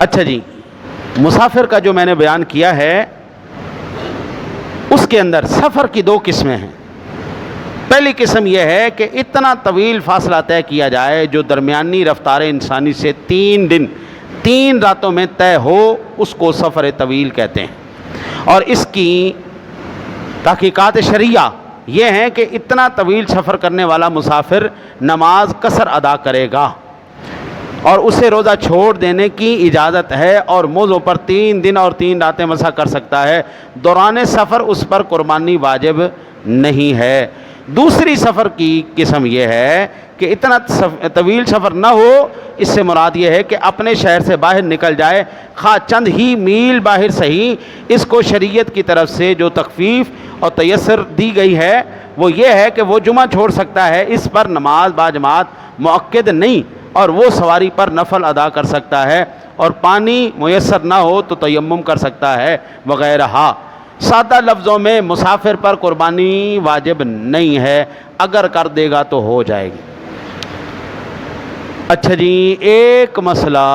اچھا جی، مسافر کا جو میں نے بیان کیا ہے اس کے اندر سفر کی دو قسمیں ہیں۔ پہلی قسم یہ ہے کہ اتنا طویل فاصلہ طے کیا جائے جو درمیانی رفتار انسانی سے 3 دن 3 راتوں میں طے ہو، اس کو سفر طویل کہتے ہیں۔ اور اس کی تحقیقات شرعیہ یہ ہیں کہ اتنا طویل سفر کرنے والا مسافر نماز قصر ادا کرے گا اور اسے روزہ چھوڑ دینے کی اجازت ہے، اور موضوع پر 3 دن اور 3 راتیں مسا کر سکتا ہے۔ دوران سفر اس پر قربانی واجب نہیں ہے۔ دوسری سفر کی قسم یہ ہے کہ اتنا طویل سفر نہ ہو، اس سے مراد یہ ہے کہ اپنے شہر سے باہر نکل جائے، خواہ چند ہی میل باہر صحیح۔ اس کو شریعت کی طرف سے جو تخفیف اور تیسر دی گئی ہے وہ یہ ہے کہ وہ جمعہ چھوڑ سکتا ہے، اس پر نماز باجماعت مؤکد نہیں، اور وہ سواری پر نفل ادا کر سکتا ہے، اور پانی میسر نہ ہو تو تیمم کر سکتا ہے وغیرہ۔ سادہ لفظوں میں مسافر پر قربانی واجب نہیں ہے، اگر کر دے گا تو ہو جائے گی۔ اچھا جی، ایک مسئلہ